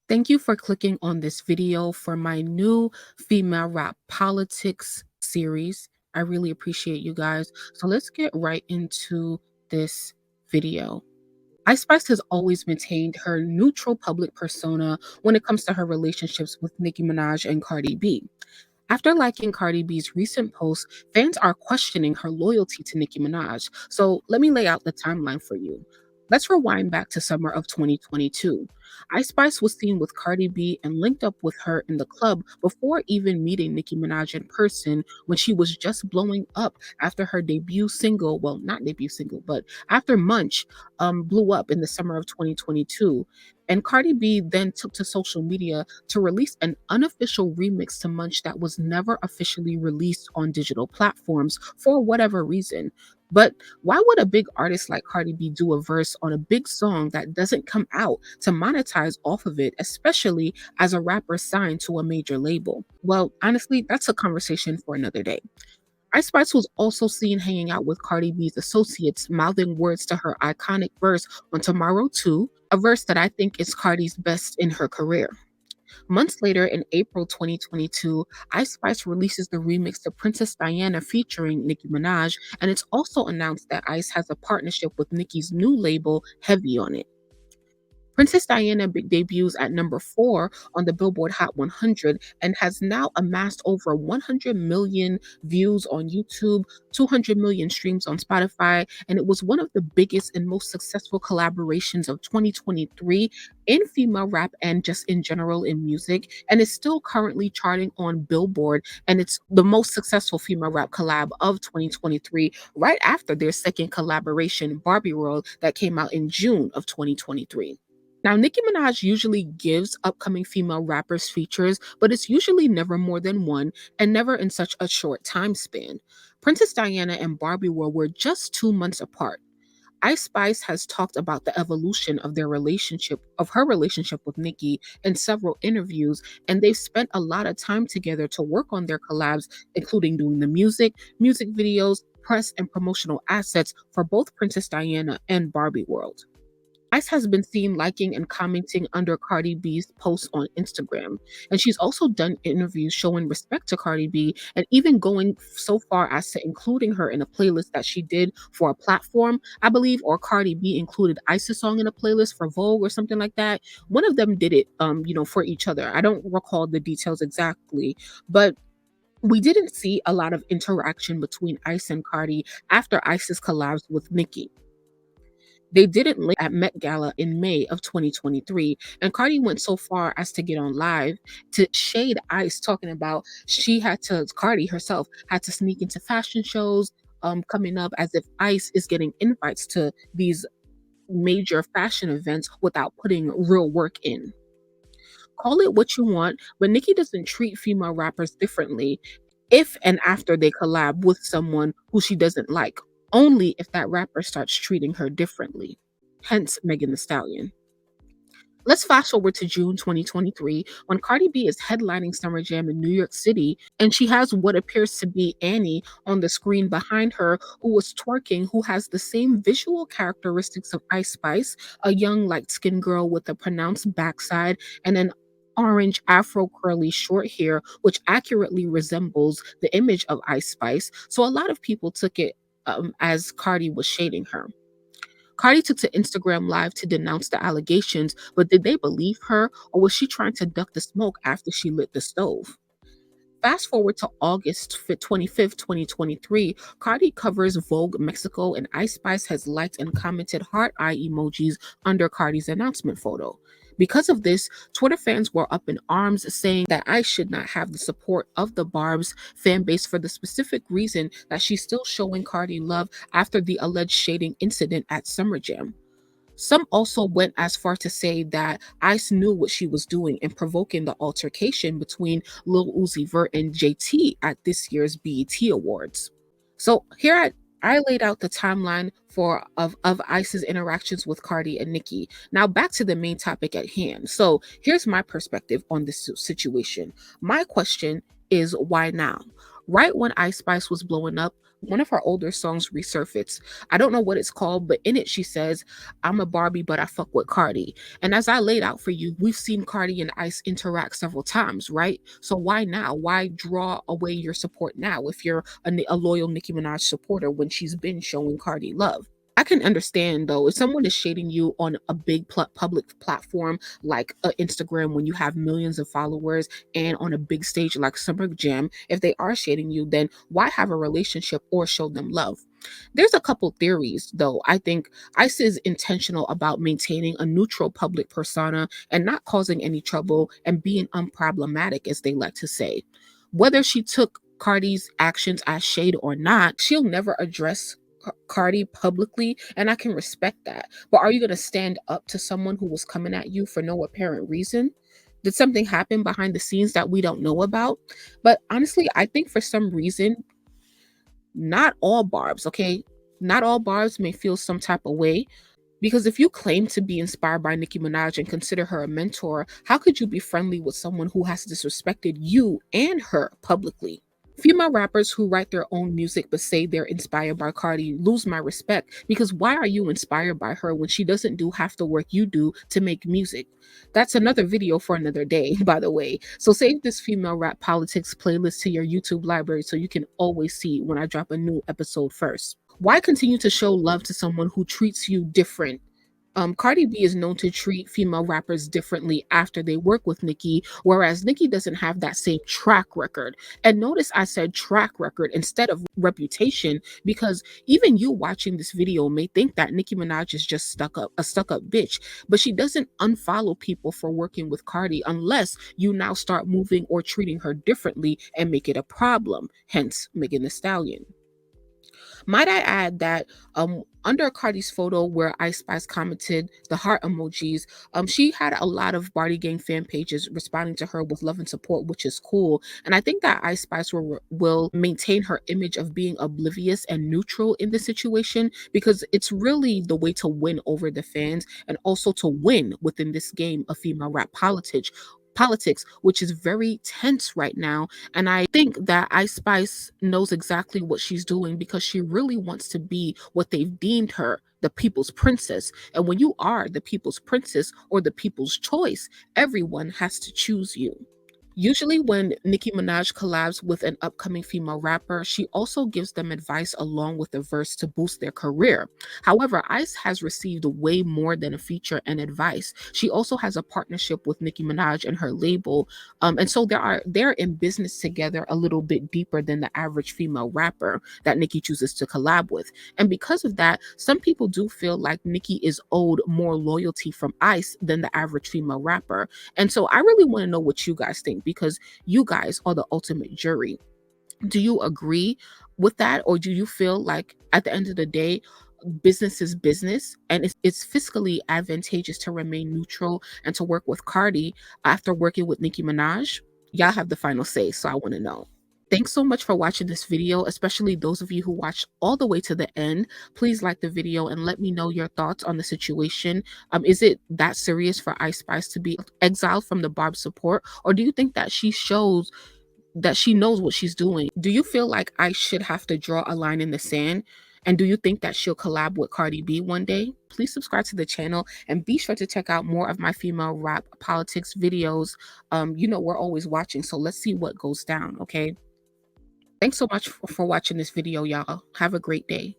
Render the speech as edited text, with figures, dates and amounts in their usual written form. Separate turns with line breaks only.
Thank you for clicking on this video for my new female rap politics series. I really appreciate you guys. So let's get right into this video. Ice Spice has always maintained her neutral public persona when it comes to her relationships with Nicki Minaj and Cardi B. After liking Cardi B's recent posts, fans are questioning her loyalty to Nicki Minaj. So let me lay out the timeline for you. Let's rewind back to summer of 2022. Ice Spice was seen with Cardi B and linked up with her in the club before even meeting Nicki Minaj in person when she was just blowing up after her debut single, well, not debut single, but after Munch blew up in the summer of 2022. And Cardi B then took to social media to release an unofficial remix to Munch that was never officially released on digital platforms for whatever reason. But why would a big artist like Cardi B do a verse on a big song that doesn't come out to monetize off of it, especially as a rapper signed to a major label? Well, honestly, that's a conversation for another day. Ice Spice was also seen hanging out with Cardi B's associates, mouthing words to her iconic verse on Tomorrow 2, a verse that I think is Cardi's best in her career. Months later, in April 2022, Ice Spice releases the remix to Princess Diana featuring Nicki Minaj, and it's also announced that Ice has a partnership with Nicki's new label, Heavy on it. Princess Diana debuts at number 4 on the Billboard Hot 100 and has now amassed over 100 million views on YouTube, 200 million streams on Spotify, and it was one of the biggest and most successful collaborations of 2023 in female rap and just in general in music, and is still currently charting on Billboard, and it's the most successful female rap collab of 2023, right after their second collaboration, Barbie World, that came out in June of 2023. Now, Nicki Minaj usually gives upcoming female rappers features, but it's usually never more than one and never in such a short time span. Princess Diana and Barbie were just 2 months apart. Ice Spice has talked about the evolution of her relationship with Nicki in several interviews, and they've spent a lot of time together to work on their collabs, including doing the music videos, press, and promotional assets for both Princess Diana and Barbie World. Ice has been seen liking and commenting under Cardi B's posts on Instagram. And she's also done interviews showing respect to Cardi B and even going so far as to including her in a playlist that she did for a platform, I believe, or Cardi B included Ice's song in a playlist for Vogue or something like that. One of them did it, for each other. I don't recall the details exactly, but we didn't see a lot of interaction between Ice and Cardi after Ice's collabs with Nicki. They didn't link at Met Gala in May of 2023, and Cardi went so far as to get on live to shade Ice, talking about Cardi herself had to sneak into fashion shows coming up as if Ice is getting invites to these major fashion events without putting real work in. Call it what you want, but Nicki doesn't treat female rappers differently if and after they collab with someone who she doesn't like, only if that rapper starts treating her differently. Hence Megan Thee Stallion. Let's fast forward to June 2023 when Cardi B is headlining Summer Jam in New York City, and she has what appears to be Annie on the screen behind her, who was twerking, who has the same visual characteristics of Ice Spice, a young light-skinned girl with a pronounced backside and an orange afro curly short hair, which accurately resembles the image of Ice Spice. So a lot of people took it as Cardi was shading her. Cardi took to Instagram Live to denounce the allegations, but did they believe her, or was she trying to duck the smoke after she lit the stove? Fast forward to August 25th, 2023, Cardi covers Vogue Mexico, and Ice Spice has liked and commented heart eye emojis under Cardi's announcement photo. Because of this, Twitter fans were up in arms saying that Ice should not have the support of the Barbz fan base for the specific reason that she's still showing Cardi love after the alleged shading incident at Summer Jam. Some also went as far to say that Ice knew what she was doing in provoking the altercation between Lil Uzi Vert and JT at this year's BET Awards. So I laid out the timeline of Ice's interactions with Cardi and Nicki. Now back to the main topic at hand. So here's my perspective on this situation. My question is, why now? Right when Ice Spice was blowing up, one of her older songs resurfaced. I don't know what it's called, but in it she says, "I'm a Barbie, but I fuck with Cardi." And as I laid out for you, we've seen Cardi and Ice interact several times, right? So why now? Why draw away your support now if you're a loyal Nicki Minaj supporter when she's been showing Cardi love? I can understand though if someone is shading you on a big public platform like Instagram when you have millions of followers and on a big stage like Summer Jam, if they are shading you, then why have a relationship or show them love? There's a couple theories though. I think Ice is intentional about maintaining a neutral public persona and not causing any trouble and being unproblematic, as they like to say. Whether she took Cardi's actions as shade or not, she'll never address Cardi publicly, and I can respect that. But are you going to stand up to someone who was coming at you for no apparent reason? Did something happen behind the scenes that we don't know about? But honestly, I think for some reason, not all Barbs, okay? Not all Barbs may feel some type of way, because if you claim to be inspired by Nicki Minaj and consider her a mentor, how could you be friendly with someone who has disrespected you and her publicly? Female rappers who write their own music but say they're inspired by Cardi lose my respect, because why are you inspired by her when she doesn't do half the work you do to make music? That's another video for another day, by the way. So save this female rap politics playlist to your YouTube library so you can always see when I drop a new episode first. Why continue to show love to someone who treats you different? Cardi B is known to treat female rappers differently after they work with Nicki, whereas Nicki doesn't have that same track record. And notice I said track record instead of reputation, because even you watching this video may think that Nicki Minaj is just a stuck up bitch, but she doesn't unfollow people for working with Cardi unless you now start moving or treating her differently and make it a problem. Hence, Megan Thee Stallion. Might I add that under Cardi's photo where Ice Spice commented the heart emojis, she had a lot of Bardi Gang fan pages responding to her with love and support, which is cool. And I think that Ice Spice will maintain her image of being oblivious and neutral in the situation, because it's really the way to win over the fans and also to win within this game of female rap politics, which is very tense right now. And I think that Ice Spice knows exactly what she's doing, because she really wants to be what they've deemed her, the people's princess. And when you are the people's princess or the people's choice, everyone has to choose you. Usually, when Nicki Minaj collabs with an upcoming female rapper, she also gives them advice along with a verse to boost their career. However, Ice has received way more than a feature and advice. She also has a partnership with Nicki Minaj and her label, and so they're in business together a little bit deeper than the average female rapper that Nicki chooses to collab with. And because of that, some people do feel like Nicki is owed more loyalty from Ice than the average female rapper. And so I really want to know what you guys think, because you guys are the ultimate jury. Do you agree with that? Or do you feel like at the end of the day, business is business and it's fiscally advantageous to remain neutral and to work with Cardi after working with Nicki Minaj? Y'all have the final say, so I want to know. Thanks so much for watching this video, especially those of you who watched all the way to the end. Please like the video and let me know your thoughts on the situation. Is it that serious for Ice Spice to be exiled from the Barb support? Or do you think that she shows that she knows what she's doing? Do you feel like Ice should have to draw a line in the sand? And do you think that she'll collab with Cardi B one day? Please subscribe to the channel and be sure to check out more of my female rap politics videos. We're always watching, so let's see what goes down, okay? Thanks so much for watching this video, y'all. Have a great day.